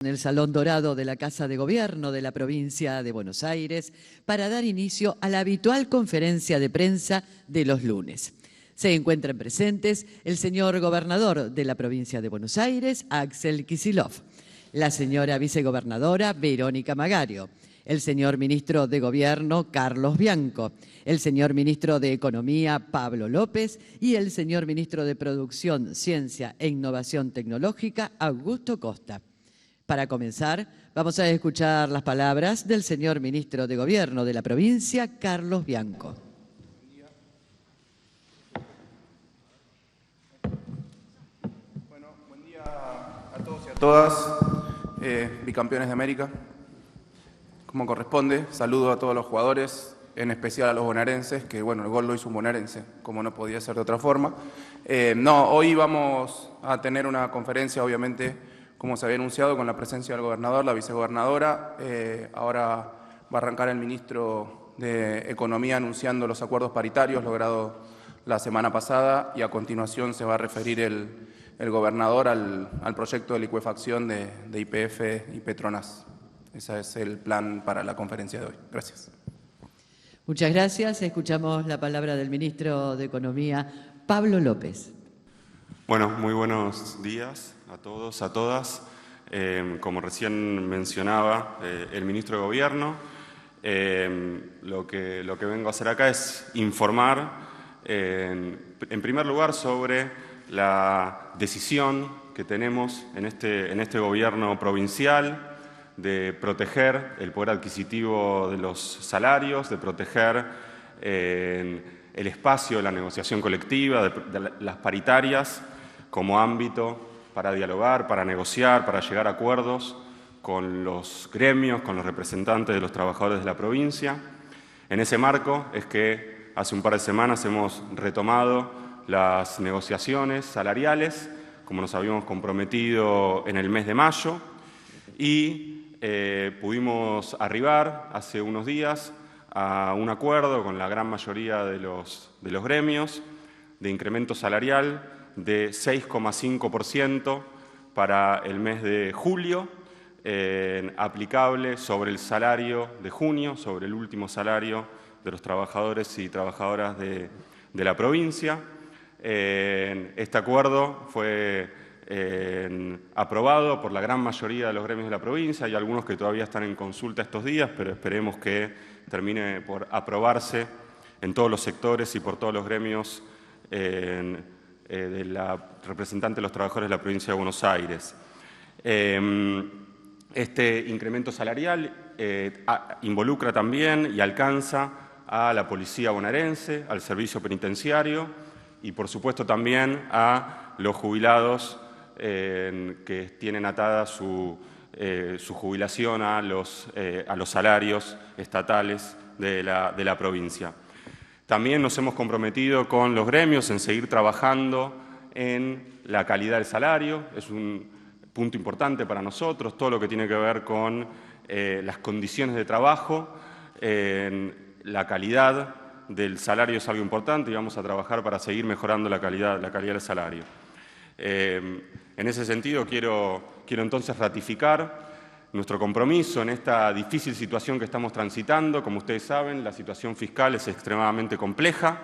En el Salón Dorado de la Casa de Gobierno de la provincia de Buenos Aires para dar inicio a la habitual conferencia de prensa de los lunes. Se encuentran presentes el señor gobernador de la provincia de Buenos Aires, Axel Kicillof, la señora vicegobernadora Verónica Magario, el señor ministro de Gobierno, Carlos Bianco, el señor ministro de Economía, Pablo López, y el señor ministro de Producción, Ciencia e Innovación Tecnológica, Augusto Costa. Para comenzar, vamos a escuchar las palabras del señor ministro de Gobierno de la provincia, Carlos Bianco. Bueno, buen día a todos y a todas, bicampeones de América. Como corresponde, saludo a todos los jugadores, en especial a los bonaerenses, que bueno, el gol lo hizo un bonaerense, como no podía ser de otra forma. Hoy vamos a tener una conferencia, obviamente, como se había anunciado, con la presencia del gobernador, la vicegobernadora. Ahora va a arrancar el ministro de Economía anunciando los acuerdos paritarios logrados la semana pasada y a continuación se va a referir el gobernador al proyecto de licuefacción de YPF y Petronas. Ese es el plan para la conferencia de hoy. Gracias. Muchas gracias. Escuchamos la palabra del ministro de Economía, Pablo López. Bueno, muy buenos días a todos, a todas. Como recién mencionaba el ministro de Gobierno, lo que vengo a hacer acá es informar, en primer lugar, sobre la decisión que tenemos en este gobierno provincial de proteger el poder adquisitivo de los salarios, de proteger el espacio de la negociación colectiva, de las paritarias, como ámbito para dialogar, para negociar, para llegar a acuerdos con los gremios, con los representantes de los trabajadores de la provincia. En ese marco es que hace un par de semanas hemos retomado las negociaciones salariales, como nos habíamos comprometido en el mes de mayo, y pudimos arribar hace unos días a un acuerdo con la gran mayoría de los gremios de incremento salarial de 6,5% para el mes de julio, aplicable sobre el salario de junio, sobre el último salario de los trabajadores y trabajadoras de la provincia. Este acuerdo fue aprobado por la gran mayoría de los gremios de la provincia. Hay algunos que todavía están en consulta estos días, pero esperemos que termine por aprobarse en todos los sectores y por todos los gremios de la representante de los trabajadores de la provincia de Buenos Aires. Este incremento salarial involucra también y alcanza a la policía bonaerense, al servicio penitenciario y, por supuesto, también a los jubilados que tienen atada su jubilación a los salarios estatales de la provincia. También nos hemos comprometido con los gremios en seguir trabajando en la calidad del salario. Es un punto importante para nosotros, todo lo que tiene que ver con las condiciones de trabajo. La calidad del salario es algo importante y vamos a trabajar para seguir mejorando la calidad del salario. En ese sentido, quiero entonces ratificar nuestro compromiso en esta difícil situación que estamos transitando. Como ustedes saben, la situación fiscal es extremadamente compleja.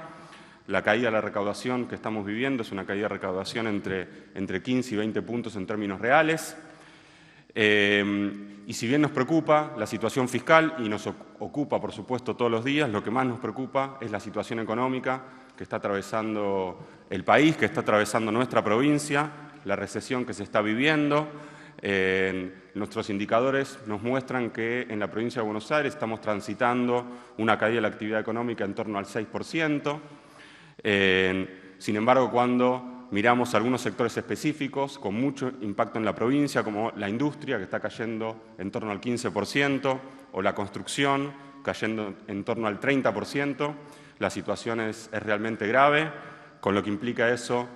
La caída de la recaudación que estamos viviendo es una caída de recaudación entre 15 y 20 puntos en términos reales. Y si bien nos preocupa la situación fiscal y nos ocupa, por supuesto, todos los días, lo que más nos preocupa es la situación económica que está atravesando el país, que está atravesando nuestra provincia, la recesión que se está viviendo. Nuestros indicadores nos muestran que en la provincia de Buenos Aires estamos transitando una caída de la actividad económica en torno al 6%. Sin embargo, cuando miramos algunos sectores específicos con mucho impacto en la provincia, como la industria, que está cayendo en torno al 15%, o la construcción, cayendo en torno al 30%, la situación es realmente grave, con lo que implica eso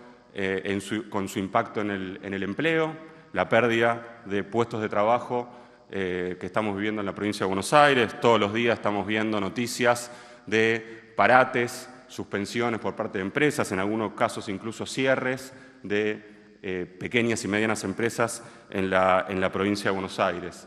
con su impacto en el empleo, la pérdida de puestos de trabajo que estamos viviendo en la provincia de Buenos Aires. Todos los días estamos viendo noticias de parates, suspensiones por parte de empresas, en algunos casos incluso cierres de pequeñas y medianas empresas en la provincia de Buenos Aires.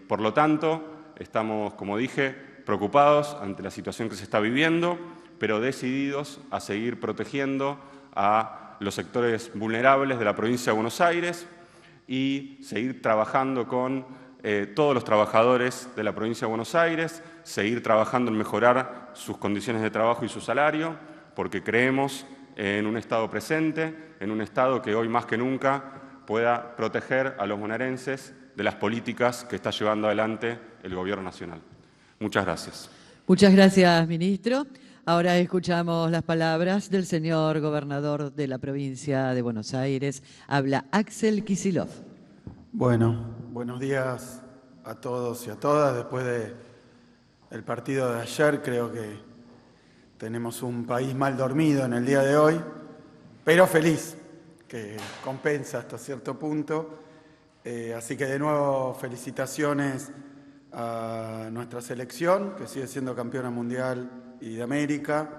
Por lo tanto, estamos, como dije, preocupados ante la situación que se está viviendo, pero decididos a seguir protegiendo a los sectores vulnerables de la provincia de Buenos Aires y seguir trabajando con todos los trabajadores de la provincia de Buenos Aires, seguir trabajando en mejorar sus condiciones de trabajo y su salario, porque creemos en un Estado presente, en un Estado que hoy más que nunca pueda proteger a los bonaerenses de las políticas que está llevando adelante el Gobierno Nacional. Muchas gracias. Muchas gracias, ministro. Ahora escuchamos las palabras del señor gobernador de la provincia de Buenos Aires. Habla Axel Kicillof. Bueno, buenos días a todos y a todas. Después del partido de ayer, creo que tenemos un país mal dormido en el día de hoy, pero feliz, que compensa hasta cierto punto. Así que de nuevo felicitaciones a nuestra selección, que sigue siendo campeona mundial y de América,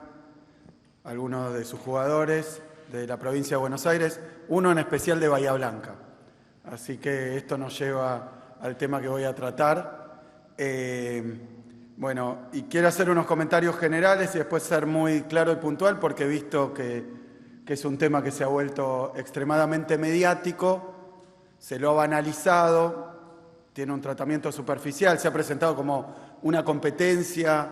algunos de sus jugadores de la provincia de Buenos Aires, uno en especial de Bahía Blanca. Así que esto nos lleva al tema que voy a tratar. Bueno, y quiero hacer unos comentarios generales y después ser muy claro y puntual, porque he visto que es un tema que se ha vuelto extremadamente mediático, se lo ha banalizado, tiene un tratamiento superficial, se ha presentado como una competencia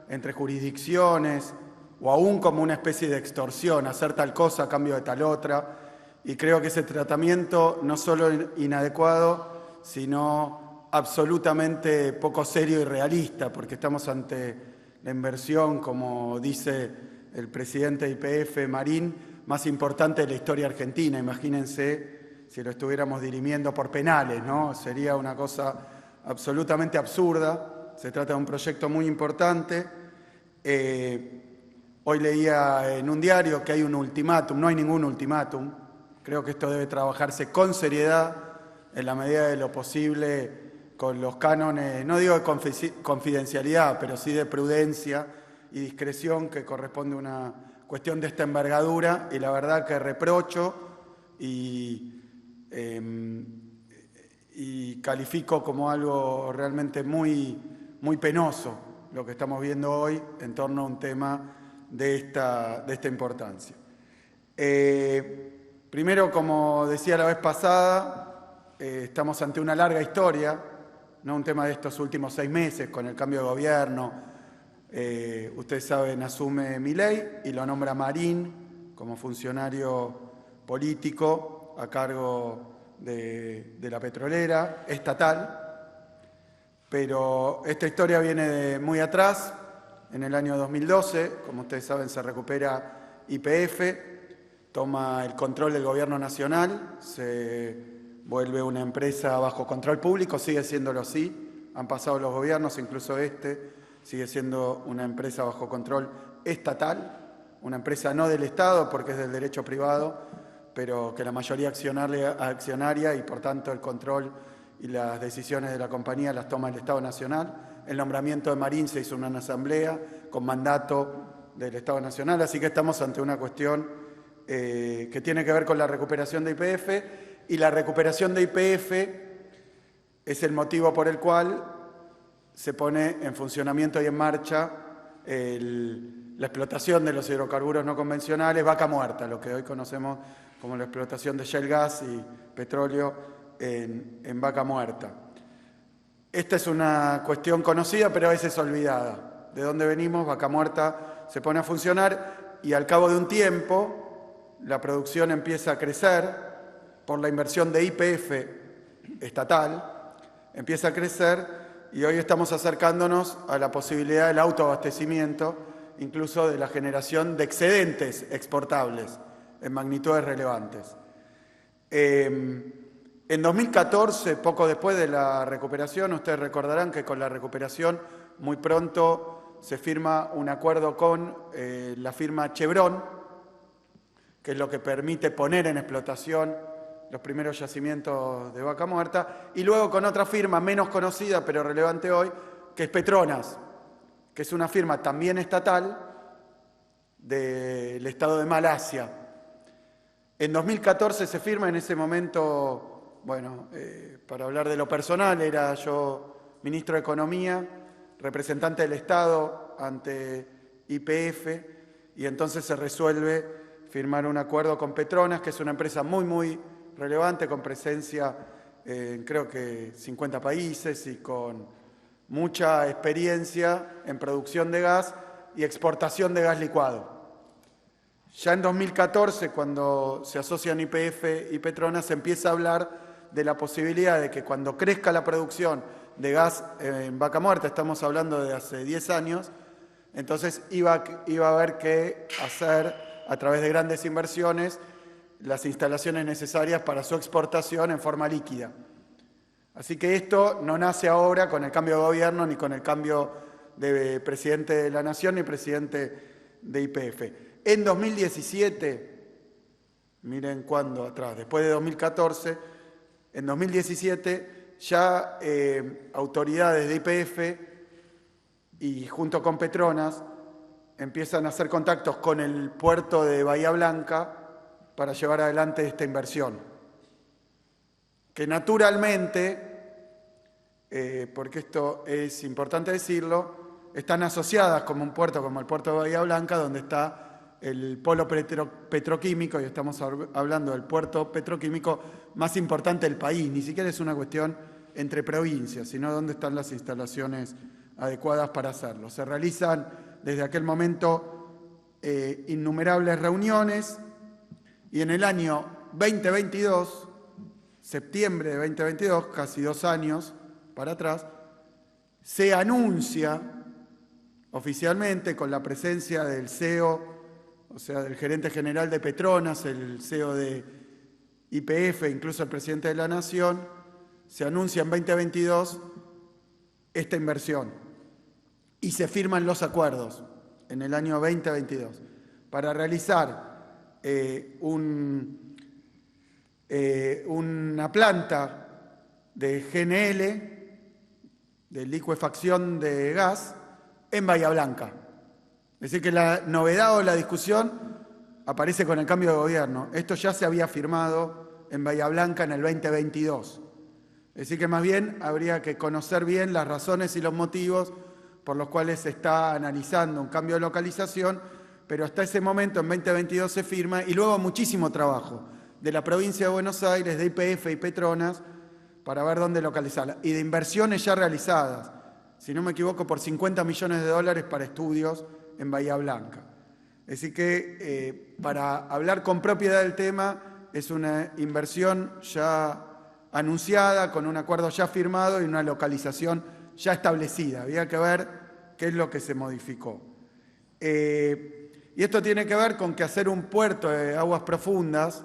entre jurisdicciones o aún como una especie de extorsión, hacer tal cosa a cambio de tal otra. Y creo que ese tratamiento no solo inadecuado, sino absolutamente poco serio y realista, porque estamos ante la inversión, como dice el presidente de YPF, Marín, más importante de la historia argentina. Imagínense si lo estuviéramos dirimiendo por penales, ¿no? Sería una cosa absolutamente absurda. Se trata de un proyecto muy importante. Hoy leía en un diario que hay un ultimátum. No hay ningún ultimátum. Creo que esto debe trabajarse con seriedad, en la medida de lo posible, con los cánones, no digo de confidencialidad, pero sí de prudencia y discreción, que corresponde a una cuestión de esta envergadura. Y la verdad que reprocho y califico como algo realmente muy, muy penoso lo que estamos viendo hoy en torno a un tema de esta importancia. Primero, como decía la vez pasada, estamos ante una larga historia, no un tema de estos últimos 6 meses con el cambio de gobierno. Ustedes saben, asume Milei y lo nombra Marín como funcionario político a cargo de la petrolera estatal, pero esta historia viene de muy atrás. En el año 2012, como ustedes saben, se recupera YPF, toma el control del gobierno nacional, se vuelve una empresa bajo control público, sigue siéndolo así, han pasado los gobiernos, incluso sigue siendo una empresa bajo control estatal, una empresa no del Estado porque es del derecho privado, pero que la mayoría accionaria y por tanto el control y las decisiones de la compañía las toma el Estado Nacional. El nombramiento de Marín se hizo en una asamblea con mandato del Estado Nacional, así que estamos ante una cuestión que tiene que ver con la recuperación de YPF, y la recuperación de YPF es el motivo por el cual se pone en funcionamiento y en marcha la explotación de los hidrocarburos no convencionales, Vaca Muerta, lo que hoy conocemos como la explotación de shale gas y petróleo en Vaca Muerta. Esta es una cuestión conocida, pero a veces olvidada. ¿De dónde venimos? Vaca Muerta se pone a funcionar y al cabo de un tiempo la producción empieza a crecer por la inversión de YPF estatal, empieza a crecer y hoy estamos acercándonos a la posibilidad del autoabastecimiento, incluso de la generación de excedentes exportables en magnitudes relevantes. En 2014, poco después de la recuperación, ustedes recordarán que con la recuperación muy pronto se firma un acuerdo con la firma Chevron, que es lo que permite poner en explotación los primeros yacimientos de Vaca Muerta, y luego con otra firma menos conocida pero relevante hoy, que es Petronas, que es una firma también estatal del estado de Malasia. En 2014 se firma, en ese momento, bueno, para hablar de lo personal, era yo ministro de Economía, representante del Estado ante YPF, y entonces se resuelve firmar un acuerdo con Petronas, que es una empresa muy, muy relevante, con presencia en creo que 50 países y con mucha experiencia en producción de gas y exportación de gas licuado. Ya en 2014, cuando se asocian YPF y Petronas, se empieza a hablar de la posibilidad de que cuando crezca la producción de gas en Vaca Muerta, estamos hablando de hace 10 años, entonces iba a haber que hacer, a través de grandes inversiones, las instalaciones necesarias para su exportación en forma líquida. Así que esto no nace ahora con el cambio de gobierno, ni con el cambio de presidente de la Nación, ni presidente de YPF. En 2017, miren cuándo atrás, después de 2014, en 2017 ya autoridades de YPF y junto con Petronas empiezan a hacer contactos con el puerto de Bahía Blanca para llevar adelante esta inversión, que naturalmente, porque esto es importante decirlo, están asociadas como un puerto, como el puerto de Bahía Blanca, donde está el polo petroquímico, y estamos hablando del puerto petroquímico más importante del país. Ni siquiera es una cuestión entre provincias, sino dónde están las instalaciones adecuadas para hacerlo. Se realizan desde aquel momento innumerables reuniones, y en el año 2022, septiembre de 2022, casi 2 años para atrás, se anuncia oficialmente, con la presencia del CEO, o sea, del gerente general de Petronas, el CEO de YPF, incluso el presidente de la Nación, se anuncia en 2022 esta inversión y se firman los acuerdos en el año 2022 para realizar una planta de GNL, de licuefacción de gas, en Bahía Blanca. Es decir, que la novedad o la discusión aparece con el cambio de gobierno. Esto ya se había firmado en Bahía Blanca en el 2022. Es decir, que más bien habría que conocer bien las razones y los motivos por los cuales se está analizando un cambio de localización, pero hasta ese momento, en 2022, se firma, y luego muchísimo trabajo de la provincia de Buenos Aires, de YPF y Petronas, para ver dónde localizarla, y de inversiones ya realizadas, si no me equivoco, por 50 millones de dólares para estudios en Bahía Blanca. Así que, para hablar con propiedad del tema, es una inversión ya anunciada, con un acuerdo ya firmado y una localización ya establecida. Había que ver qué es lo que se modificó. Y esto tiene que ver con que hacer un puerto de aguas profundas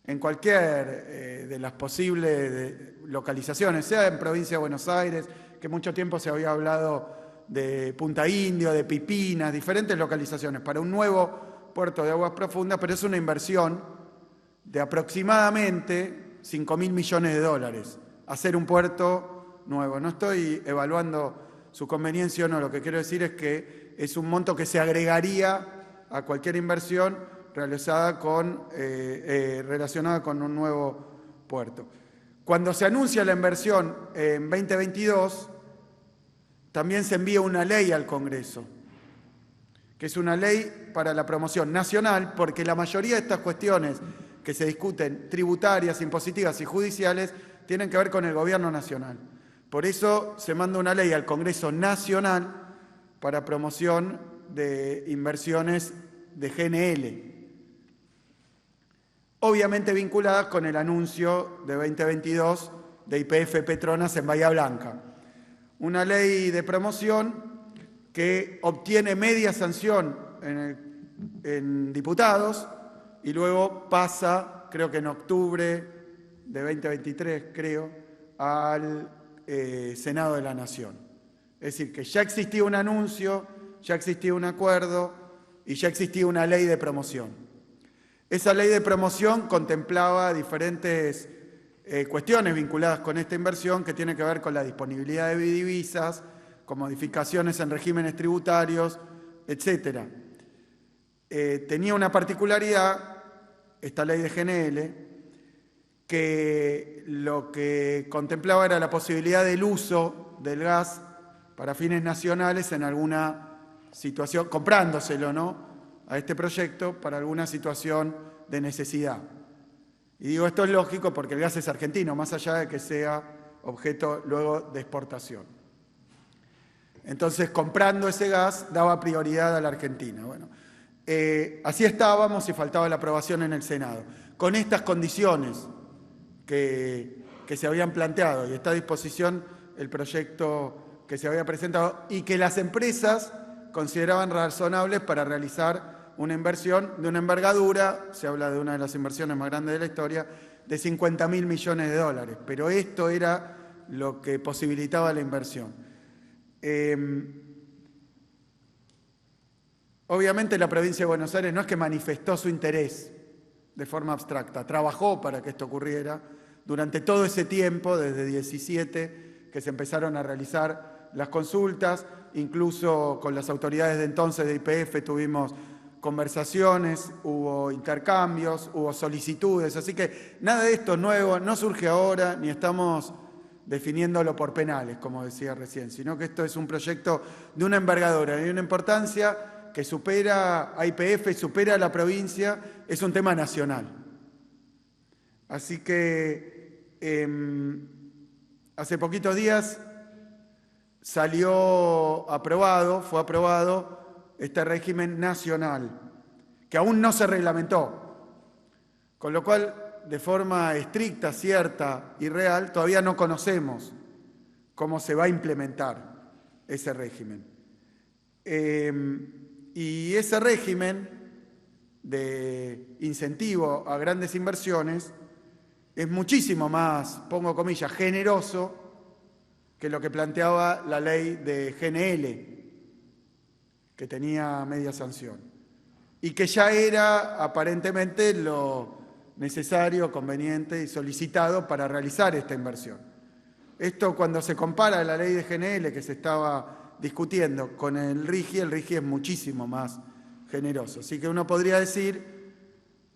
en cualquier de las posibles localizaciones, sea en provincia de Buenos Aires, que mucho tiempo se había hablado de Punta Indio, de Pipinas, diferentes localizaciones para un nuevo puerto de aguas profundas, pero es una inversión de aproximadamente 5.000 millones de dólares, hacer un puerto nuevo. No estoy evaluando su conveniencia o no, lo que quiero decir es que es un monto que se agregaría a cualquier inversión realizada relacionada con un nuevo puerto. Cuando se anuncia la inversión en 2022, también se envía una ley al Congreso, que es una ley para la promoción nacional, porque la mayoría de estas cuestiones que se discuten, tributarias, impositivas y judiciales, tienen que ver con el gobierno nacional. Por eso se manda una ley al Congreso Nacional para promoción de inversiones de GNL, obviamente vinculadas con el anuncio de 2022 de YPF Petronas en Bahía Blanca. Una ley de promoción que obtiene media sanción en diputados y luego pasa, creo que en octubre de 2023, al Senado de la Nación. Es decir, que ya existía un anuncio, ya existía un acuerdo y ya existía una ley de promoción. Esa ley de promoción contemplaba diferentes cuestiones vinculadas con esta inversión que tiene que ver con la disponibilidad de divisas, con modificaciones en regímenes tributarios, etc. Tenía una particularidad esta ley de GNL, que lo que contemplaba era la posibilidad del uso del gas para fines nacionales en alguna situación, comprándoselo, ¿no?, a este proyecto para alguna situación de necesidad. Y digo, esto es lógico porque el gas es argentino, más allá de que sea objeto luego de exportación. Entonces, comprando ese gas, daba prioridad a la Argentina. Bueno, así estábamos y faltaba la aprobación en el Senado. Con estas condiciones que se habían planteado y está a disposición el proyecto que se había presentado y que las empresas consideraban razonables para realizar una inversión de una envergadura, se habla de una de las inversiones más grandes de la historia, de 50.000 millones de dólares. Pero esto era lo que posibilitaba la inversión. Obviamente la provincia de Buenos Aires no es que manifestó su interés de forma abstracta, trabajó para que esto ocurriera durante todo ese tiempo, desde 17, que se empezaron a realizar las consultas, incluso con las autoridades de entonces de YPF tuvimos conversaciones, hubo intercambios, hubo solicitudes, así que nada de esto es nuevo, no surge ahora, ni estamos definiéndolo por penales, como decía recién, sino que esto es un proyecto de una envergadura y una importancia que supera a YPF y supera a la provincia, es un tema nacional. Así que hace poquitos días fue aprobado este régimen nacional, que aún no se reglamentó, con lo cual, de forma estricta, cierta y real, todavía no conocemos cómo se va a implementar ese régimen. Y ese régimen de incentivo a grandes inversiones es muchísimo más, pongo comillas, generoso que lo que planteaba la ley de GNL, que tenía media sanción, y que ya era aparentemente lo necesario, conveniente y solicitado para realizar esta inversión. Esto, cuando se compara la ley de GNL que se estaba discutiendo con el RIGI es muchísimo más generoso. Así que uno podría decir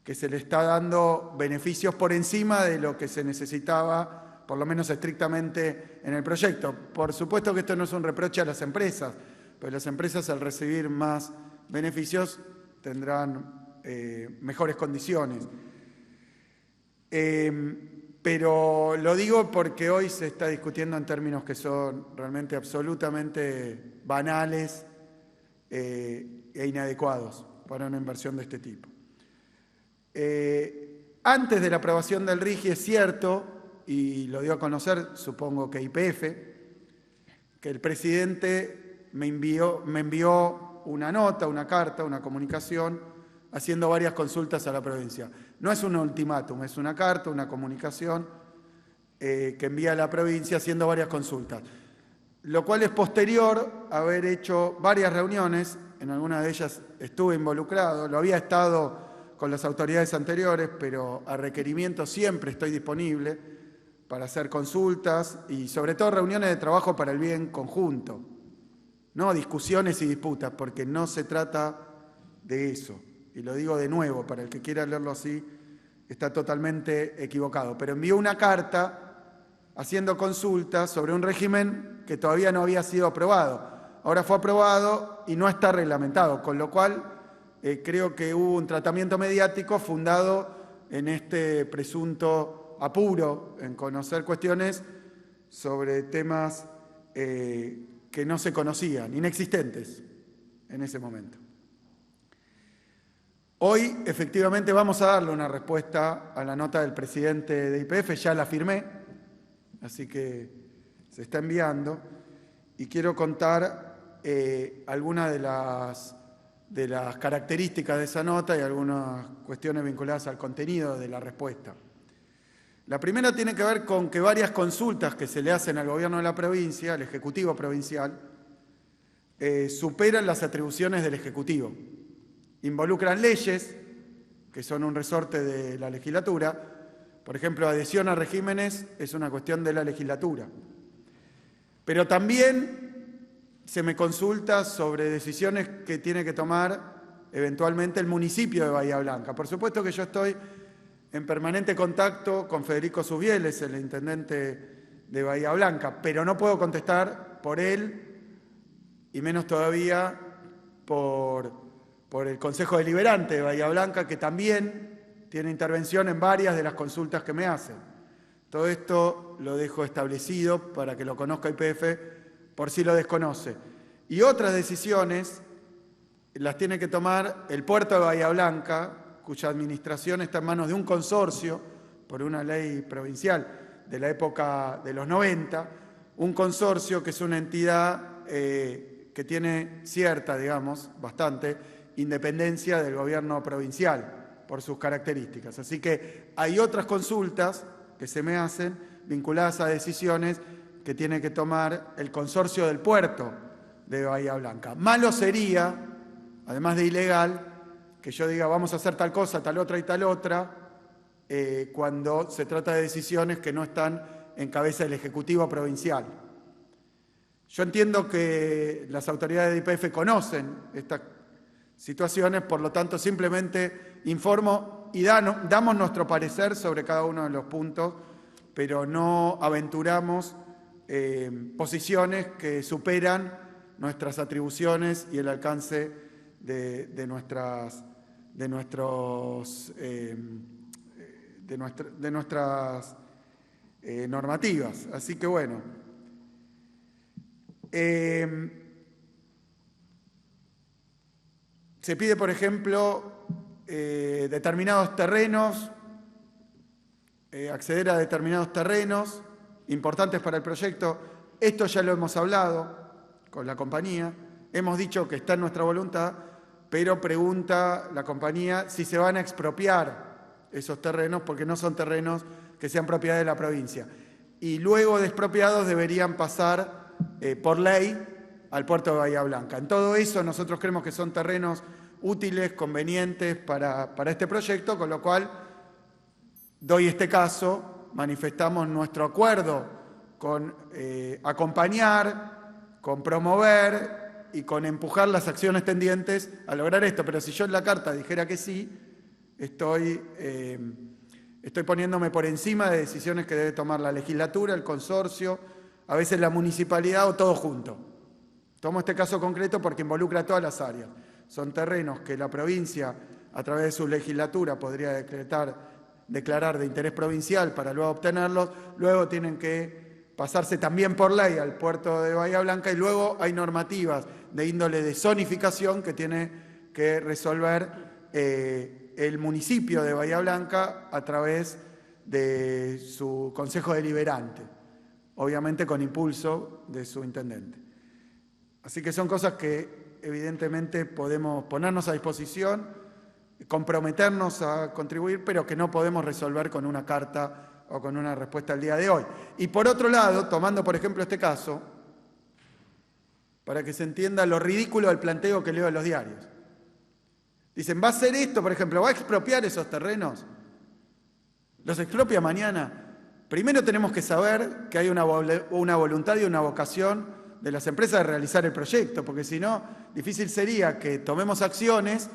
que se le está dando beneficios por encima de lo que se necesitaba, por lo menos estrictamente, en el proyecto. Por supuesto que esto no es un reproche a las empresas, pero las empresas, al recibir más beneficios, tendrán mejores condiciones. Pero lo digo porque hoy se está discutiendo en términos que son realmente absolutamente banales e inadecuados para una inversión de este tipo. Antes de la aprobación del RIGI es cierto, y lo dio a conocer, supongo que YPF, que el presidente me envió una nota, una carta, una comunicación, haciendo varias consultas a la provincia. No es un ultimátum, es una carta, una comunicación que envía a la provincia haciendo varias consultas, lo cual es posterior a haber hecho varias reuniones, en alguna de ellas estuve involucrado, lo había estado con las autoridades anteriores, pero a requerimiento siempre estoy disponible para hacer consultas y sobre todo reuniones de trabajo para el bien conjunto. No discusiones y disputas, porque no se trata de eso. Y lo digo de nuevo, para el que quiera leerlo así, está totalmente equivocado. Pero envió una carta haciendo consultas sobre un régimen que todavía no había sido aprobado. Ahora fue aprobado y no está reglamentado, con lo cual creo que hubo un tratamiento mediático fundado en este presunto apuro en conocer cuestiones sobre temas que no se conocían, inexistentes en ese momento. Hoy, efectivamente, vamos a darle una respuesta a la nota del presidente de YPF, ya la firmé, así que se está enviando, y quiero contar algunas de las características de esa nota y algunas cuestiones vinculadas al contenido de la respuesta. La primera tiene que ver con que varias consultas que se le hacen al gobierno de la provincia, al Ejecutivo provincial, superan las atribuciones del Ejecutivo. Involucran leyes, que son un resorte de la legislatura. Por ejemplo, adhesión a regímenes es una cuestión de la legislatura. Pero también se me consulta sobre decisiones que tiene que tomar eventualmente el municipio de Bahía Blanca. Por supuesto que yo estoy en permanente contacto con Federico Subieles, el intendente de Bahía Blanca, pero no puedo contestar por él y menos todavía por el Consejo Deliberante de Bahía Blanca, que también tiene intervención en varias de las consultas que me hacen. Todo esto lo dejo establecido para que lo conozca YPF por si lo desconoce. Y otras decisiones las tiene que tomar el puerto de Bahía Blanca, cuya administración está en manos de un consorcio por una ley provincial de la época de los 90, un consorcio que es una entidad que tiene cierta, digamos, bastante independencia del gobierno provincial por sus características. Así que hay otras consultas que se me hacen vinculadas a decisiones que tiene que tomar el consorcio del puerto de Bahía Blanca. Malo sería, además de ilegal, que yo diga vamos a hacer tal cosa, tal otra y tal otra, cuando se trata de decisiones que no están en cabeza del Ejecutivo provincial. Yo entiendo que las autoridades de YPF conocen estas situaciones, por lo tanto simplemente informo y damos nuestro parecer sobre cada uno de los puntos, pero no aventuramos posiciones que superan nuestras atribuciones y el alcance de nuestras normativas. Así que bueno, se pide, por ejemplo, determinados terrenos, acceder a determinados terrenos importantes para el proyecto. Esto ya lo hemos hablado con la compañía, hemos dicho que está en nuestra voluntad, pero pregunta la compañía si se van a expropiar esos terrenos, porque no son terrenos que sean propiedad de la provincia. Y luego de expropiados deberían pasar por ley al puerto de Bahía Blanca. En todo eso nosotros creemos que son terrenos útiles, convenientes para este proyecto, con lo cual doy este caso, manifestamos nuestro acuerdo con acompañar, con promover y con empujar las acciones tendientes a lograr esto. Pero si yo en la carta dijera que sí, estoy poniéndome por encima de decisiones que debe tomar la legislatura, el consorcio, a veces la municipalidad o todo junto. Tomo este caso concreto porque involucra a todas las áreas. Son terrenos que la provincia, a través de su legislatura, podría declarar de interés provincial para luego obtenerlos. Luego tienen que pasarse también por ley al puerto de Bahía Blanca y luego hay normativas de índole de zonificación que tiene que resolver el municipio de Bahía Blanca a través de su Consejo Deliberante, obviamente con impulso de su intendente. Así que son cosas que evidentemente podemos ponernos a disposición, comprometernos a contribuir, pero que no podemos resolver con una carta o con una respuesta al día de hoy. Y por otro lado, tomando por ejemplo este caso, para que se entienda lo ridículo del planteo que leo en los diarios. Dicen, ¿va a hacer esto, por ejemplo? ¿Va a expropiar esos terrenos? ¿Los expropia mañana? Primero tenemos que saber que hay una voluntad y una vocación de las empresas de realizar el proyecto, porque si no, difícil sería que tomemos acciones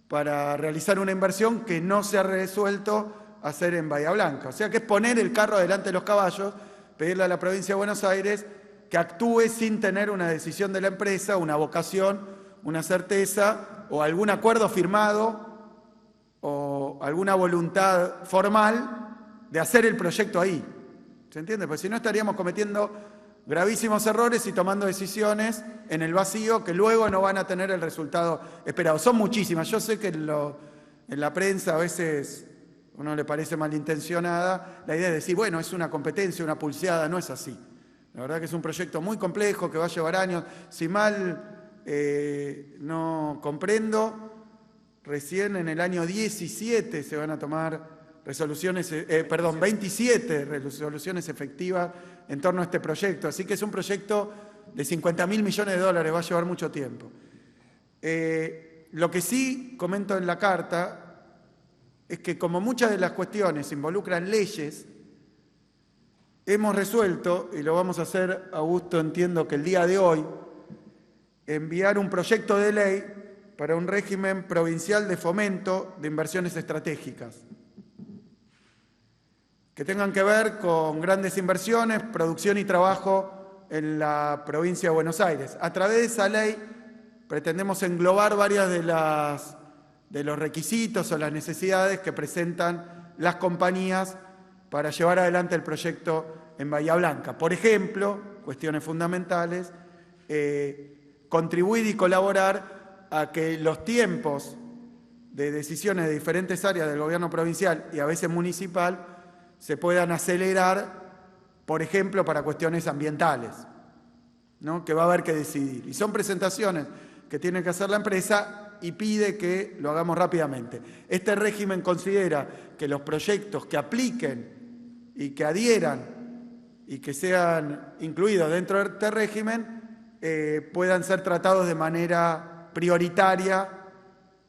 para realizar una inversión que no se ha resuelto hacer en Bahía Blanca. O sea que es poner el carro delante de los caballos, pedirle a la provincia de Buenos Aires que actúe sin tener una decisión de la empresa, una vocación, una certeza o algún acuerdo firmado o alguna voluntad formal de hacer el proyecto ahí. ¿Se entiende? Porque si no estaríamos cometiendo gravísimos errores y tomando decisiones en el vacío que luego no van a tener el resultado esperado. Son muchísimas. Yo sé que en la prensa a veces a uno le parece malintencionada la idea de decir, bueno, es una competencia, una pulseada. No es así. La verdad que es un proyecto muy complejo que va a llevar años. Si mal no comprendo, recién en el año 17 se van a tomar 27 resoluciones efectivas en torno a este proyecto. Así que es un proyecto de 50.000 millones de dólares, va a llevar mucho tiempo. Lo que sí comento en la carta es que como muchas de las cuestiones involucran leyes, hemos resuelto, y lo vamos a hacer, Augusto, entiendo que el día de hoy, enviar un proyecto de ley para un régimen provincial de fomento de inversiones estratégicas. que tengan que ver con grandes inversiones, producción y trabajo en la provincia de Buenos Aires. A través de esa ley pretendemos englobar varias de los requisitos o las necesidades que presentan las compañías para llevar adelante el proyecto en Bahía Blanca. Por ejemplo, cuestiones fundamentales, contribuir y colaborar a que los tiempos de decisiones de diferentes áreas del gobierno provincial y a veces municipal se puedan acelerar, por ejemplo, para cuestiones ambientales, ¿no? Que va a haber que decidir. Y son presentaciones que tiene que hacer la empresa y pide que lo hagamos rápidamente. Este régimen considera que los proyectos que apliquen y que adhieran y que sean incluidos dentro de este régimen puedan ser tratados de manera prioritaria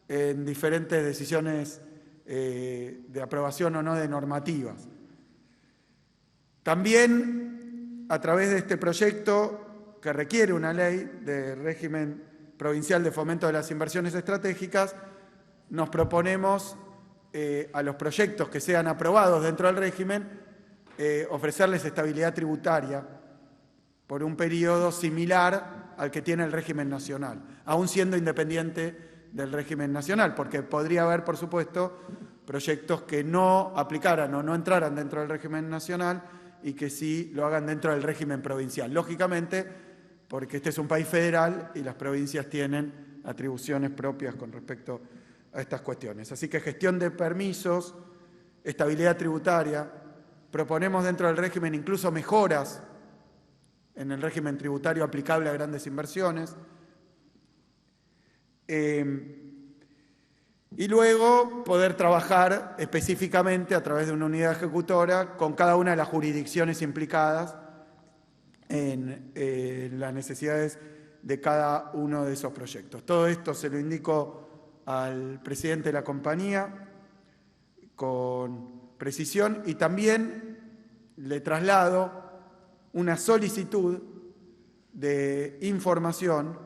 en diferentes decisiones de aprobación o no de normativas. También, a través de este proyecto, que requiere una ley de régimen provincial de fomento de las inversiones estratégicas, nos proponemos a los proyectos que sean aprobados dentro del régimen ofrecerles estabilidad tributaria por un periodo similar al que tiene el régimen nacional, aún siendo independiente del régimen nacional, porque podría haber, por supuesto, proyectos que no aplicaran o no entraran dentro del régimen nacional y que sí lo hagan dentro del régimen provincial. Lógicamente, porque este es un país federal y las provincias tienen atribuciones propias con respecto a estas cuestiones. Así que gestión de permisos, estabilidad tributaria, proponemos dentro del régimen incluso mejoras en el régimen tributario aplicable a grandes inversiones. Y luego poder trabajar específicamente a través de una unidad ejecutora con cada una de las jurisdicciones implicadas en las necesidades de cada uno de esos proyectos. Todo esto se lo indico al presidente de la compañía con precisión y también le traslado una solicitud de información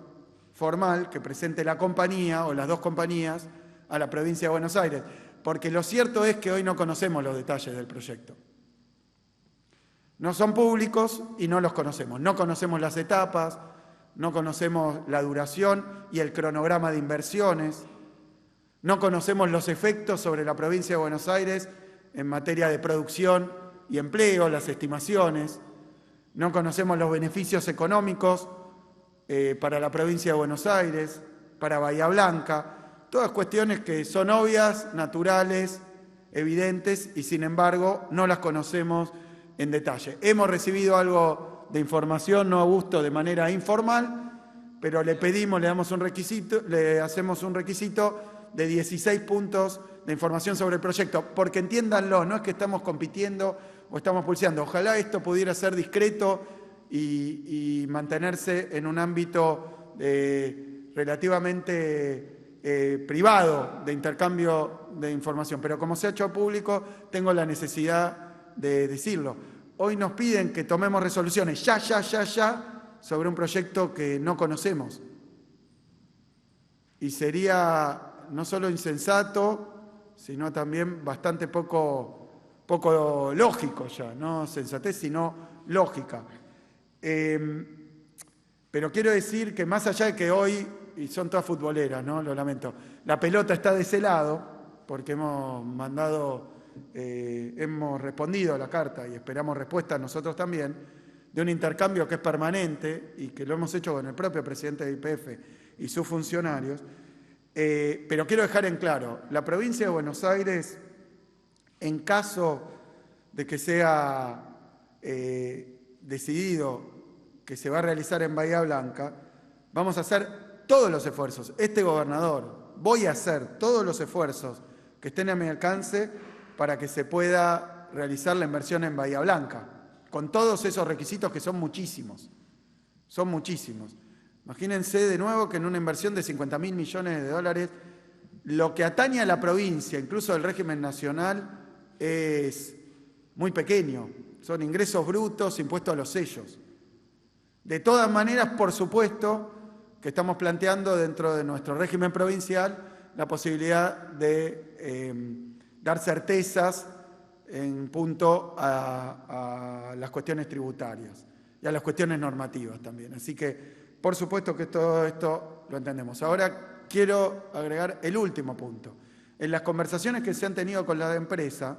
formal que presente la compañía o las dos compañías a la provincia de Buenos Aires, porque lo cierto es que hoy no conocemos los detalles del proyecto. No son públicos y no los conocemos. No conocemos las etapas, no conocemos la duración y el cronograma de inversiones, no conocemos los efectos sobre la provincia de Buenos Aires en materia de producción y empleo, las estimaciones, no conocemos los beneficios económicos para la provincia de Buenos Aires, para Bahía Blanca, todas cuestiones que son obvias, naturales, evidentes y sin embargo no las conocemos en detalle. Hemos recibido algo de información, no a gusto, de manera informal, pero le pedimos, le hacemos un requisito de 16 puntos de información sobre el proyecto, porque entiéndanlo, no es que estamos compitiendo o estamos pulseando, ojalá esto pudiera ser discreto y mantenerse en un ámbito relativamente privado de intercambio de información, pero como se ha hecho público, tengo la necesidad de decirlo. Hoy nos piden que tomemos resoluciones ya sobre un proyecto que no conocemos. Y sería no solo insensato, sino también bastante poco lógico ya, no sensatez, sino lógica. Pero quiero decir que más allá de que hoy, y son todas futboleras, ¿no? Lo lamento, la pelota está de ese lado, porque hemos respondido a la carta y esperamos respuesta nosotros también, de un intercambio que es permanente y que lo hemos hecho con el propio presidente de YPF y sus funcionarios. Pero quiero dejar en claro, la provincia de Buenos Aires, en caso de que sea decidido que se va a realizar en Bahía Blanca, vamos a hacer todos los esfuerzos. Este gobernador, voy a hacer todos los esfuerzos que estén a mi alcance para que se pueda realizar la inversión en Bahía Blanca, con todos esos requisitos que son muchísimos. Son muchísimos. Imagínense de nuevo que en una inversión de 50.000 millones de dólares, lo que atañe a la provincia, incluso del régimen nacional, es muy pequeño. Son ingresos brutos, impuestos a los sellos. De todas maneras, por supuesto, que estamos planteando dentro de nuestro régimen provincial la posibilidad de dar certezas en punto a las cuestiones tributarias y a las cuestiones normativas también. Así que, por supuesto que todo esto lo entendemos. Ahora quiero agregar el último punto. En las conversaciones que se han tenido con la empresa,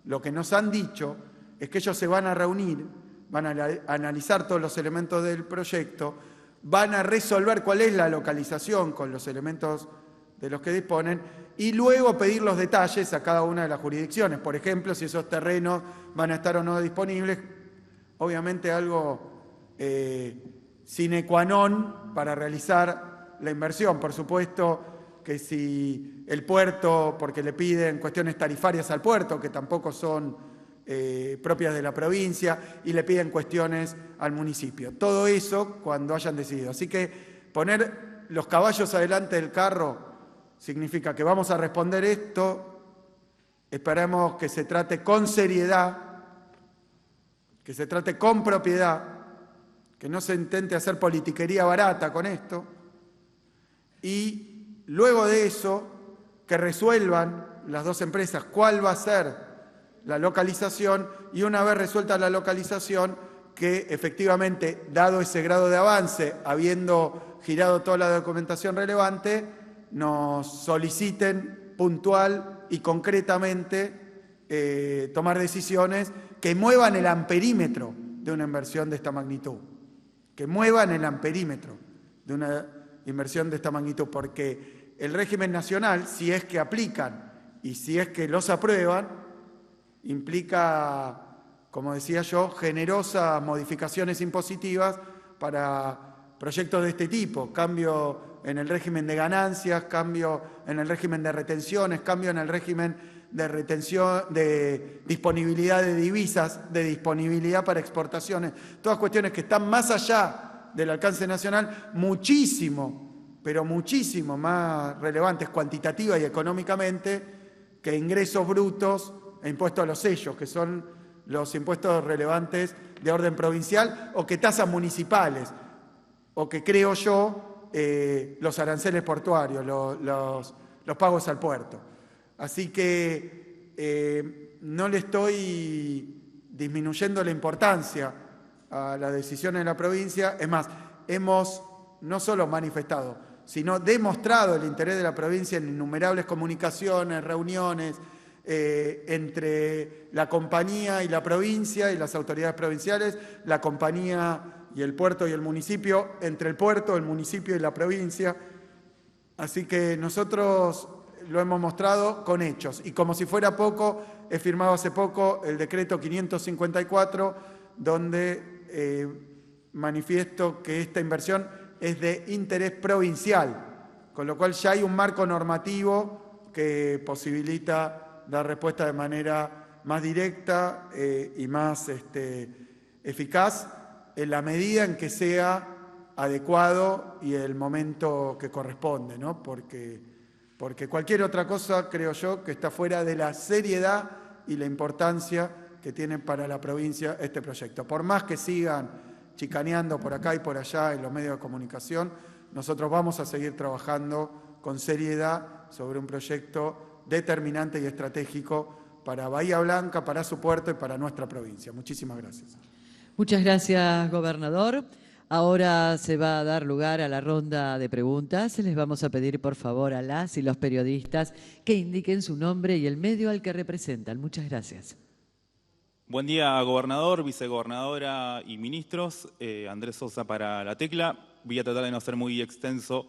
lo que nos han dicho es que ellos se van a reunir, van a analizar todos los elementos del proyecto, van a resolver cuál es la localización con los elementos de los que disponen y luego pedir los detalles a cada una de las jurisdicciones. Por ejemplo, si esos terrenos van a estar o no disponibles, obviamente algo sine qua non para realizar la inversión. Por supuesto que si el puerto, porque le piden cuestiones tarifarias al puerto, que tampoco son propias de la provincia, y le piden cuestiones al municipio. Todo eso cuando hayan decidido. Así que poner los caballos adelante del carro significa que vamos a responder esto, esperemos que se trate con seriedad, que se trate con propiedad, que no se intente hacer politiquería barata con esto, y luego de eso, que resuelvan las dos empresas cuál va a ser la localización, y una vez resuelta la localización, que efectivamente, dado ese grado de avance, habiendo girado toda la documentación relevante, nos soliciten puntual y concretamente tomar decisiones que muevan el amperímetro de una inversión de esta magnitud, que muevan el amperímetro de una inversión de esta magnitud, porque el régimen nacional, si es que aplican y si es que los aprueban, implica, como decía yo, generosas modificaciones impositivas para proyectos de este tipo, cambio en el régimen de ganancias, cambio en el régimen de retenciones, cambio en el régimen de retención, de disponibilidad de divisas, de disponibilidad para exportaciones, todas cuestiones que están más allá del alcance nacional, muchísimo, pero muchísimo más relevantes cuantitativa y económicamente que ingresos brutos e impuestos a los sellos, que son los impuestos relevantes de orden provincial, o que tasas municipales, o que creo yo, los aranceles portuarios, los pagos al puerto. Así que no le estoy disminuyendo la importancia a las decisiones de la provincia. Es más, hemos no solo manifestado, sino demostrado el interés de la provincia en innumerables comunicaciones, reuniones, entre la compañía y la provincia y las autoridades provinciales, la compañía y el puerto y el municipio, entre el puerto, el municipio y la provincia. Así que nosotros lo hemos mostrado con hechos. Y como si fuera poco, he firmado hace poco el decreto 554, donde manifiesto que esta inversión es de interés provincial, con lo cual ya hay un marco normativo que posibilita dar respuesta de manera más directa y más eficaz en la medida en que sea adecuado y el momento que corresponde, ¿no? Porque cualquier otra cosa, creo yo, que está fuera de la seriedad y la importancia que tiene para la provincia este proyecto. Por más que sigan chicaneando por acá y por allá en los medios de comunicación, nosotros vamos a seguir trabajando con seriedad sobre un proyecto determinante y estratégico para Bahía Blanca, para su puerto y para nuestra provincia. Muchísimas gracias. Muchas gracias, gobernador. Ahora se va a dar lugar a la ronda de preguntas. Les vamos a pedir, por favor, a las y los periodistas que indiquen su nombre y el medio al que representan. Muchas gracias. Buen día, gobernador, vicegobernadora y ministros. Andrés Sosa para La Tecla. Voy a tratar de no ser muy extenso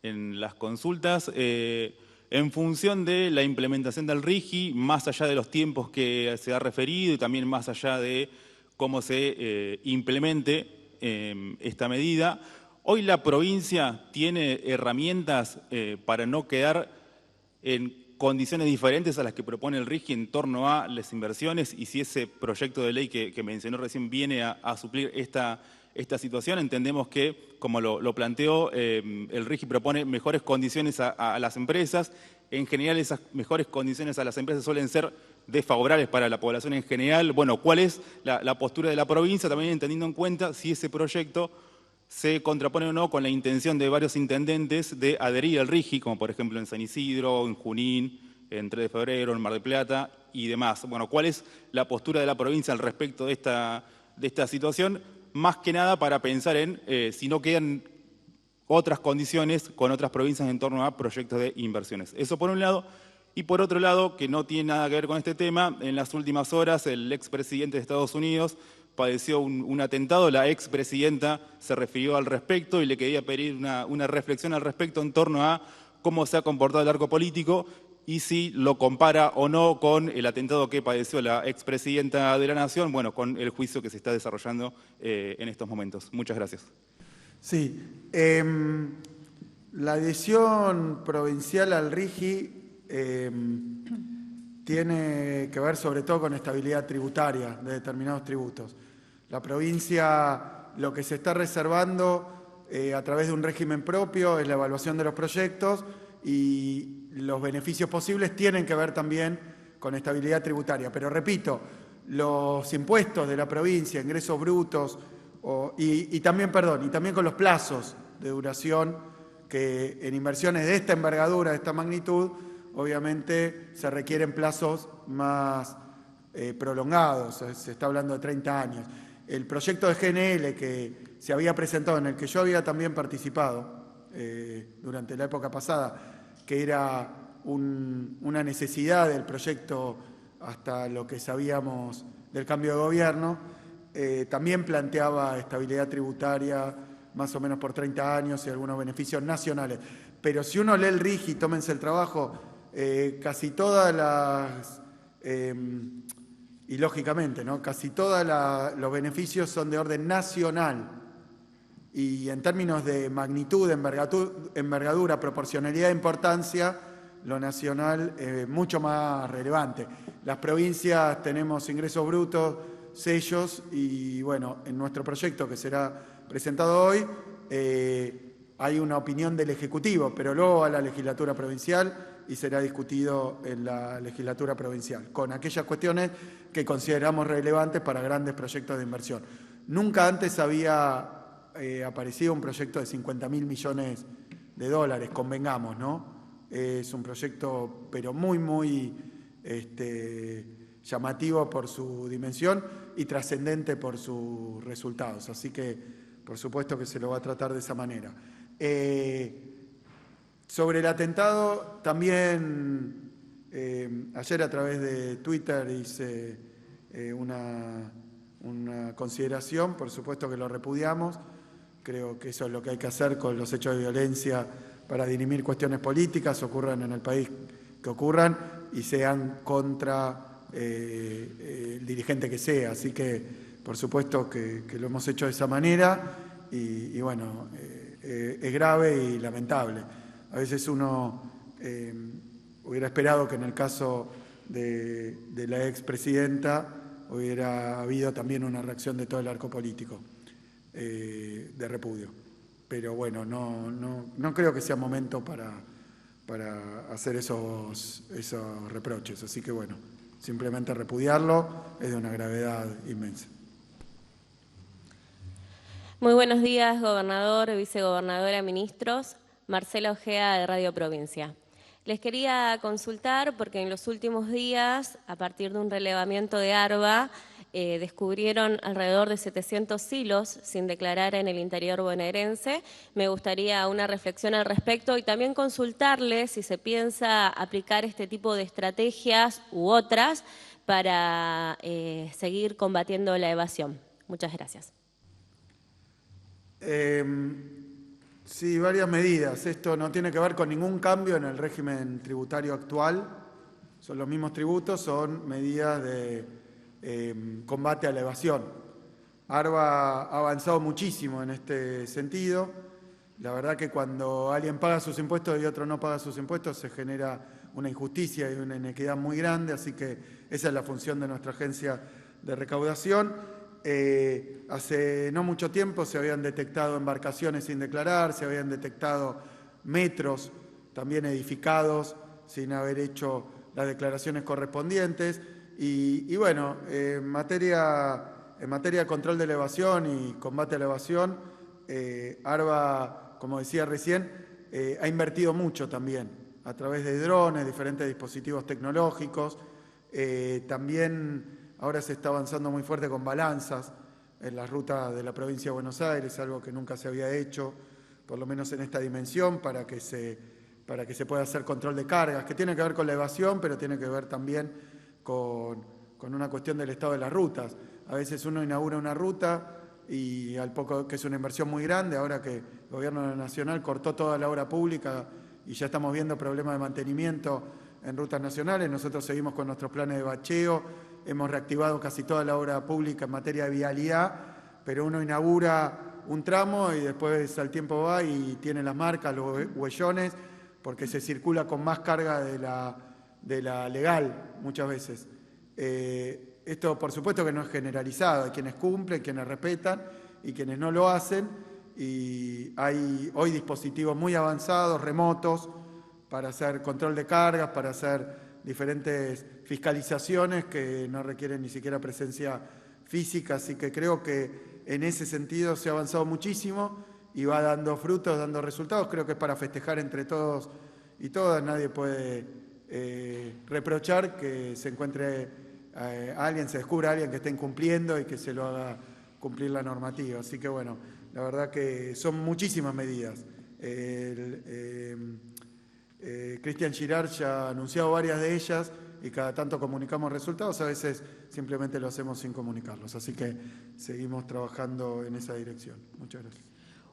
en las consultas. En función de la implementación del RIGI, más allá de los tiempos que se ha referido y también más allá de cómo se implemente esta medida, hoy la provincia tiene herramientas para no quedar en condiciones diferentes a las que propone el RIGI en torno a las inversiones, y si ese proyecto de ley que mencionó recién viene a suplir esta situación. Entendemos que, como lo planteó, el RIGI propone mejores condiciones a las empresas. En general, esas mejores condiciones a las empresas suelen ser desfavorables para la población en general. Bueno, ¿cuál es la postura de la provincia? También teniendo en cuenta si ese proyecto se contrapone o no con la intención de varios intendentes de adherir al RIGI, como por ejemplo en San Isidro, en Junín, en 3 de Febrero, en Mar del Plata y demás. Bueno, ¿cuál es la postura de la provincia al respecto de esta situación? Más que nada para pensar en si no quedan otras condiciones con otras provincias en torno a proyectos de inversiones. Eso por un lado. Y por otro lado, que no tiene nada que ver con este tema, en las últimas horas el expresidente de Estados Unidos padeció un atentado. La expresidenta se refirió al respecto y le quería pedir una reflexión al respecto en torno a cómo se ha comportado el arco político y si lo compara o no con el atentado que padeció la expresidenta de la Nación, bueno, con el juicio que se está desarrollando en estos momentos. Muchas gracias. Sí, la adhesión provincial al RIGI tiene que ver sobre todo con estabilidad tributaria de determinados tributos. La provincia lo que se está reservando a través de un régimen propio es la evaluación de los proyectos y los beneficios posibles tienen que ver también con estabilidad tributaria. Pero repito, los impuestos de la provincia, ingresos brutos y también con los plazos de duración que en inversiones de esta envergadura, de esta magnitud, obviamente se requieren plazos más prolongados, se está hablando de 30 años. El proyecto de GNL que se había presentado, en el que yo había también participado durante la época pasada, que era una necesidad del proyecto hasta lo que sabíamos del cambio de gobierno, también planteaba estabilidad tributaria más o menos por 30 años y algunos beneficios nacionales. Pero si uno lee el RIGI, tómense el trabajo, casi todas las, y lógicamente, ¿no? Casi todos los beneficios son de orden nacional y en términos de magnitud, envergadura, proporcionalidad e importancia, lo nacional es mucho más relevante. Las provincias tenemos ingresos brutos, sellos y bueno, en nuestro proyecto que será presentado hoy hay una opinión del Ejecutivo, pero luego a la legislatura provincial y será discutido en la legislatura provincial, con aquellas cuestiones que consideramos relevantes para grandes proyectos de inversión. Nunca antes había aparecido un proyecto de 50.000 millones de dólares, convengamos, ¿no? Es un proyecto, pero muy, muy llamativo por su dimensión y trascendente por sus resultados. Así que, por supuesto que se lo va a tratar de esa manera. Sobre el atentado, también ayer a través de Twitter hice una consideración, por supuesto que lo repudiamos, creo que eso es lo que hay que hacer con los hechos de violencia para dirimir cuestiones políticas, ocurran en el país que ocurran y sean contra el dirigente que sea. Así que, por supuesto que lo hemos hecho de esa manera y bueno, es grave y lamentable. A veces uno hubiera esperado que en el caso de la expresidenta hubiera habido también una reacción de todo el arco político de repudio. Pero bueno, no creo que sea momento para hacer esos reproches. Así que bueno, simplemente repudiarlo es de una gravedad inmensa. Muy buenos días, gobernador, vicegobernadora, ministros. Marcela Ojea, de Radio Provincia. Les quería consultar porque en los últimos días, a partir de un relevamiento de ARBA, descubrieron alrededor de 700 silos sin declarar en el interior bonaerense. Me gustaría una reflexión al respecto y también consultarles si se piensa aplicar este tipo de estrategias u otras para seguir combatiendo la evasión. Muchas gracias. Sí, varias medidas. Esto no tiene que ver con ningún cambio en el régimen tributario actual. Son los mismos tributos, son medidas de combate a la evasión. ARBA ha avanzado muchísimo en este sentido. La verdad que cuando alguien paga sus impuestos y otro no paga sus impuestos se genera una injusticia y una inequidad muy grande, así que esa es la función de nuestra agencia de recaudación. Hace no mucho tiempo se habían detectado embarcaciones sin declarar, se habían detectado metros también edificados sin haber hecho las declaraciones correspondientes. Y bueno, en materia de control de la evasión y combate a la evasión, ARBA, como decía recién, ha invertido mucho también a través de drones, diferentes dispositivos tecnológicos. También ahora se está avanzando muy fuerte con balanzas en la ruta de la provincia de Buenos Aires, algo que nunca se había hecho, por lo menos en esta dimensión, para que se pueda hacer control de cargas, que tiene que ver con la evasión, pero tiene que ver también con una cuestión del estado de las rutas. A veces uno inaugura una ruta y al poco, que es una inversión muy grande, ahora que el Gobierno Nacional cortó toda la obra pública y ya estamos viendo problemas de mantenimiento en rutas nacionales, nosotros seguimos con nuestros planes de bacheo, hemos reactivado casi toda la obra pública en materia de vialidad, pero uno inaugura un tramo y después al tiempo va y tiene las marcas, los huellones, porque se circula con más carga de la legal muchas veces. Esto por supuesto que no es generalizado, hay quienes cumplen, quienes respetan y quienes no lo hacen, y hay hoy dispositivos muy avanzados, remotos, para hacer control de cargas, para hacer diferentes fiscalizaciones que no requieren ni siquiera presencia física, así que creo que en ese sentido se ha avanzado muchísimo y va dando frutos, dando resultados. Creo que es para festejar entre todos y todas, nadie puede reprochar que se encuentre alguien, se descubra a alguien que esté incumpliendo y que se lo haga cumplir la normativa. Así que bueno, la verdad que son muchísimas medidas. Cristian Girard ya ha anunciado varias de ellas y cada tanto comunicamos resultados, a veces simplemente lo hacemos sin comunicarlos. Así que seguimos trabajando en esa dirección. Muchas gracias.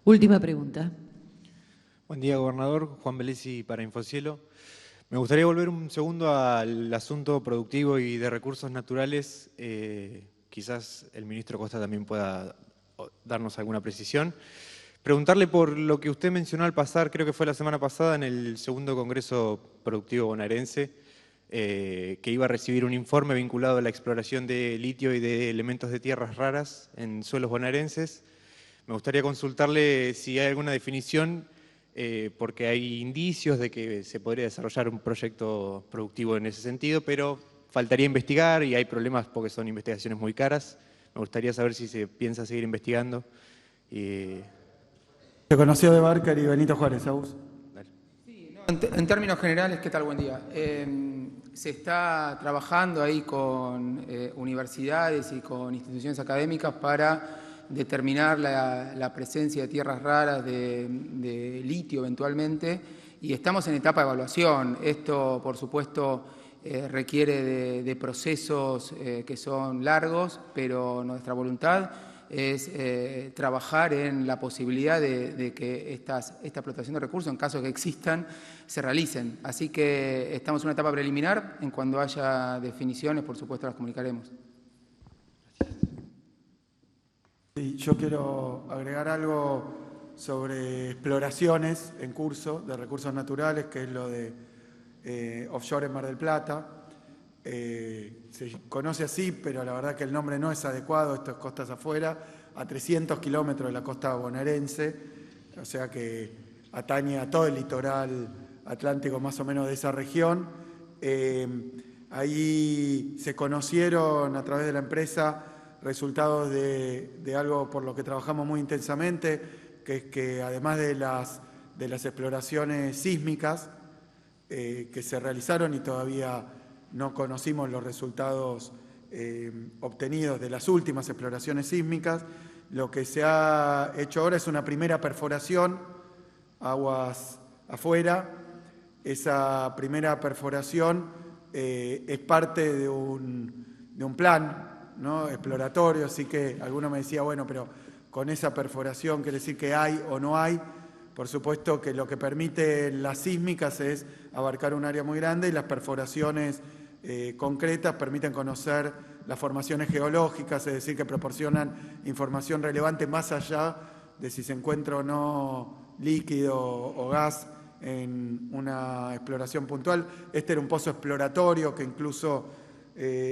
Última pregunta. Buen día, gobernador. Juan Belesi para Infocielo. Me gustaría volver un segundo al asunto productivo y de recursos naturales. Quizás el ministro Costa también pueda darnos alguna precisión. Preguntarle por lo que usted mencionó al pasar, creo que fue la semana pasada en el segundo Congreso Productivo Bonaerense, que iba a recibir un informe vinculado a la exploración de litio y de elementos de tierras raras en suelos bonaerenses. Me gustaría consultarle si hay alguna definición, porque hay indicios de que se podría desarrollar un proyecto productivo en ese sentido, pero faltaría investigar y hay problemas porque son investigaciones muy caras. Me gustaría saber si se piensa seguir investigando. Se conoció de Barker y Benito Juárez, Agus. Sí, no, en términos generales, ¿qué tal? Buen día. Se está trabajando ahí con universidades y con instituciones académicas para determinar la presencia de tierras raras, de litio eventualmente, y estamos en etapa de evaluación. Esto, por supuesto, requiere de procesos que son largos, pero nuestra voluntad es trabajar en la posibilidad de que esta explotación de recursos, en caso de que existan, se realicen. Así que estamos en una etapa preliminar. En cuando haya definiciones, por supuesto, las comunicaremos. Sí, yo quiero agregar algo sobre exploraciones en curso de recursos naturales, que es lo de offshore en Mar del Plata. Se conoce así, pero la verdad que el nombre no es adecuado. Esto es costas afuera, a 300 kilómetros de la costa bonaerense, o sea que atañe a todo el litoral atlántico más o menos de esa región. Ahí se conocieron a través de la empresa resultados de algo por lo que trabajamos muy intensamente, que es que además de las exploraciones sísmicas que se realizaron y todavía no conocimos los resultados obtenidos de las últimas exploraciones sísmicas, lo que se ha hecho ahora es una primera perforación, aguas afuera. Esa primera perforación es parte de un plan, ¿no?, exploratorio, así que alguno me decía, bueno, pero con esa perforación quiere decir que hay o no hay. Por supuesto que lo que permite las sísmicas es abarcar un área muy grande y las perforaciones concretas permiten conocer las formaciones geológicas, es decir, que proporcionan información relevante más allá de si se encuentra o no líquido o gas en una exploración puntual. Este era un pozo exploratorio que incluso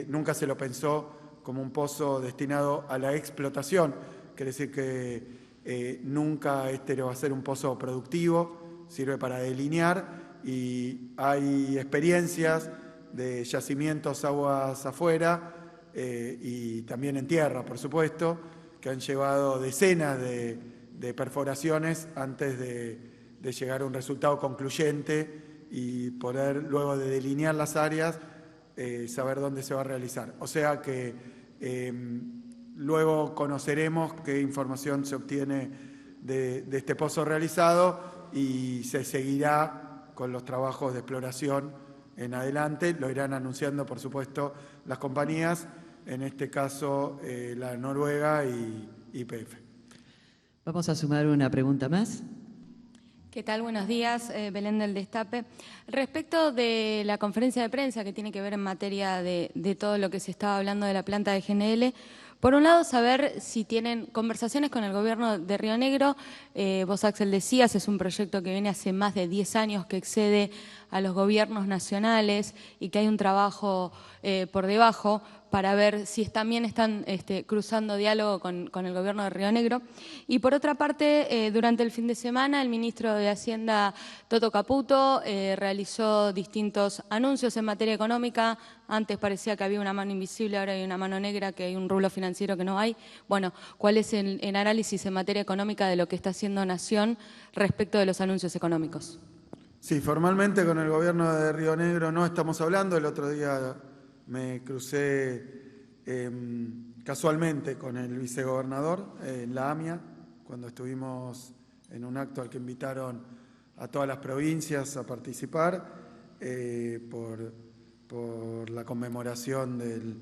nunca se lo pensó como un pozo destinado a la explotación. Quiere decir que nunca este va a ser un pozo productivo, sirve para delinear, y hay experiencias de yacimientos aguas afuera y también en tierra, por supuesto, que han llevado decenas de perforaciones antes de llegar a un resultado concluyente y poder, luego de delinear las áreas, saber dónde se va a realizar. O sea que luego conoceremos qué información se obtiene de este pozo realizado y se seguirá con los trabajos de exploración en adelante. Lo irán anunciando, por supuesto, las compañías, en este caso la Noruega y YPF. Vamos a sumar una pregunta más. ¿Qué tal? Buenos días, Belén del Destape. Respecto de la conferencia de prensa que tiene que ver en materia de todo lo que se estaba hablando de la planta de GNL, por un lado, saber si tienen conversaciones con el gobierno de Río Negro. Vos, Axel, decías, es un proyecto que viene hace más de 10 años, que excede a los gobiernos nacionales y que hay un trabajo por debajo para ver si también están cruzando diálogo con el gobierno de Río Negro. Y por otra parte, durante el fin de semana, el ministro de Hacienda, Toto Caputo, realizó distintos anuncios en materia económica. Antes parecía que había una mano invisible, ahora hay una mano negra, que hay un rublo financiero que no hay. Bueno, ¿cuál es el análisis en materia económica de lo que está haciendo Nación respecto de los anuncios económicos? Sí, formalmente con el gobierno de Río Negro no estamos hablando. El otro día me crucé casualmente con el vicegobernador en la AMIA, cuando estuvimos en un acto al que invitaron a todas las provincias a participar por la conmemoración del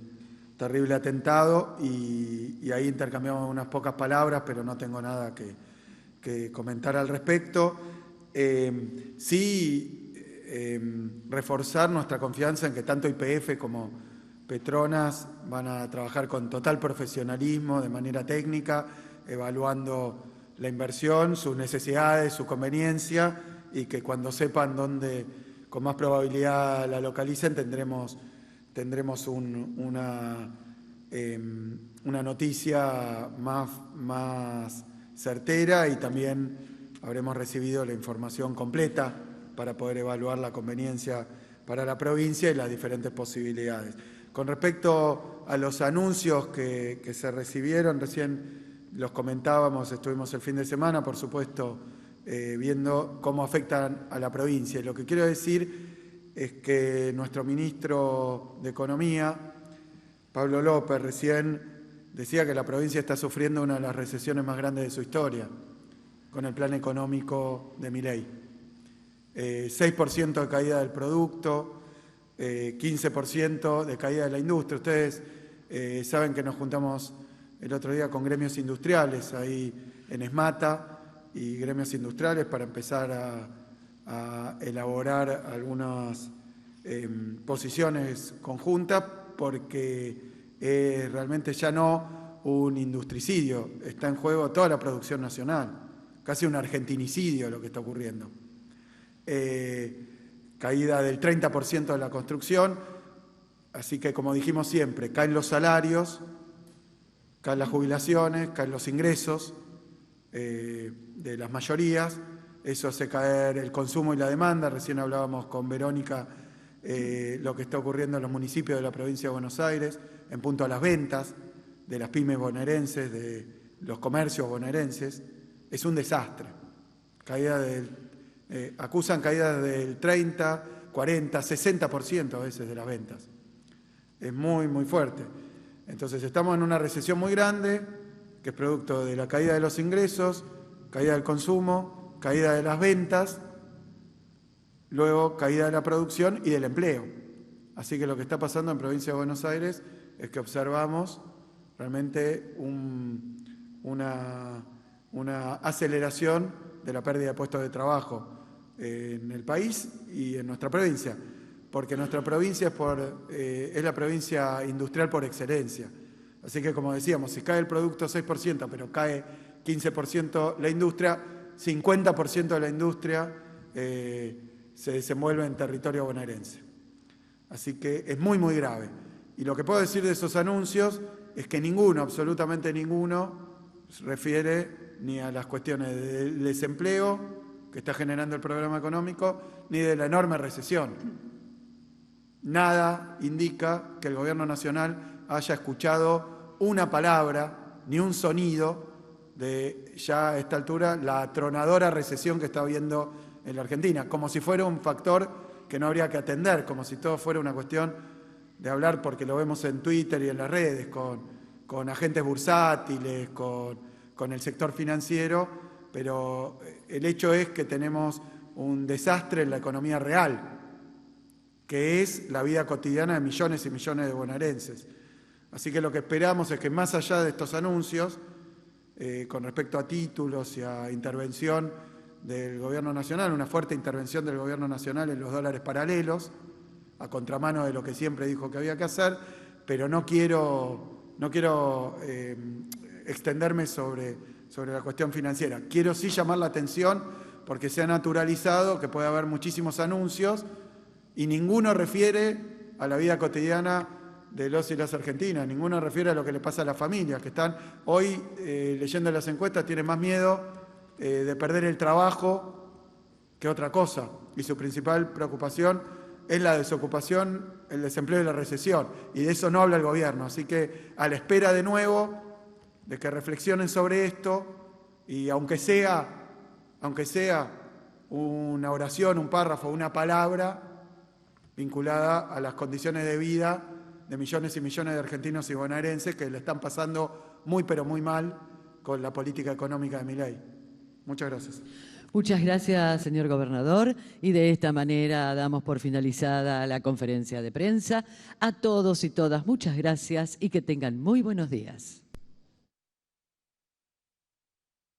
terrible atentado, y ahí intercambiamos unas pocas palabras, pero no tengo nada que comentar al respecto. Reforzar nuestra confianza en que tanto YPF como Petronas van a trabajar con total profesionalismo, de manera técnica, evaluando la inversión, sus necesidades, su conveniencia, y que cuando sepan dónde con más probabilidad la localicen tendremos una noticia más certera, y también habremos recibido la información completa para poder evaluar la conveniencia para la provincia y las diferentes posibilidades. Con respecto a los anuncios que se recibieron, recién los comentábamos, estuvimos el fin de semana, por supuesto, viendo cómo afectan a la provincia. Y lo que quiero decir es que nuestro ministro de Economía, Pablo López, recién decía que la provincia está sufriendo una de las recesiones más grandes de su historia, con el plan económico de Milei. 6% de caída del producto, 15% de caída de la industria. Ustedes saben que nos juntamos el otro día con gremios industriales ahí en Esmata y gremios industriales para empezar a elaborar algunas posiciones conjuntas, porque realmente ya no un industricidio, está en juego toda la producción nacional, casi un argentinicidio lo que está ocurriendo. Caída del 30% de la construcción, así que, como dijimos siempre, caen los salarios, caen las jubilaciones, caen los ingresos de las mayorías, eso hace caer el consumo y la demanda. Recién hablábamos con Verónica lo que está ocurriendo en los municipios de la provincia de Buenos Aires en punto a las ventas de las pymes bonaerenses, de los comercios bonaerenses. Es un desastre. Acusan caídas del 30, 40, 60% a veces de las ventas. Es muy, muy fuerte. Entonces estamos en una recesión muy grande, que es producto de la caída de los ingresos, caída del consumo, caída de las ventas, luego caída de la producción y del empleo. Así que lo que está pasando en provincia de Buenos Aires es que observamos realmente una aceleración de la pérdida de puestos de trabajo en el país y en nuestra provincia, porque nuestra provincia es la provincia industrial por excelencia. Así que, como decíamos, si cae el producto 6%, pero cae 15% la industria, 50% de la industria se desenvuelve en territorio bonaerense. Así que es muy, muy grave. Y lo que puedo decir de esos anuncios es que ninguno, absolutamente ninguno, refiere ni a las cuestiones del desempleo que está generando el programa económico, ni de la enorme recesión. Nada indica que el Gobierno Nacional haya escuchado una palabra, ni un sonido de, ya a esta altura, la atronadora recesión que está habiendo en la Argentina, como si fuera un factor que no habría que atender, como si todo fuera una cuestión hablar, porque lo vemos en Twitter y en las redes, con agentes bursátiles, con el sector financiero, pero el hecho es que tenemos un desastre en la economía real, que es la vida cotidiana de millones y millones de bonaerenses. Así que lo que esperamos es que más allá de estos anuncios, con respecto a títulos y a intervención del Gobierno Nacional, una fuerte intervención del Gobierno Nacional en los dólares paralelos, a contramano de lo que siempre dijo que había que hacer, pero no quiero extenderme sobre la cuestión financiera. Quiero sí llamar la atención porque se ha naturalizado que puede haber muchísimos anuncios y ninguno refiere a la vida cotidiana de los y las argentinas, ninguno refiere a lo que le pasa a las familias, que están hoy, leyendo las encuestas, tienen más miedo de perder el trabajo que otra cosa, y su principal preocupación es la desocupación, el desempleo y la recesión, y de eso no habla el gobierno. Así que a la espera de nuevo de que reflexionen sobre esto, y aunque sea una oración, un párrafo, una palabra vinculada a las condiciones de vida de millones y millones de argentinos y bonaerenses que le están pasando muy pero muy mal con la política económica de Milei. Muchas gracias. Muchas gracias, señor gobernador. Y de esta manera damos por finalizada la conferencia de prensa. A todos y todas, muchas gracias y que tengan muy buenos días.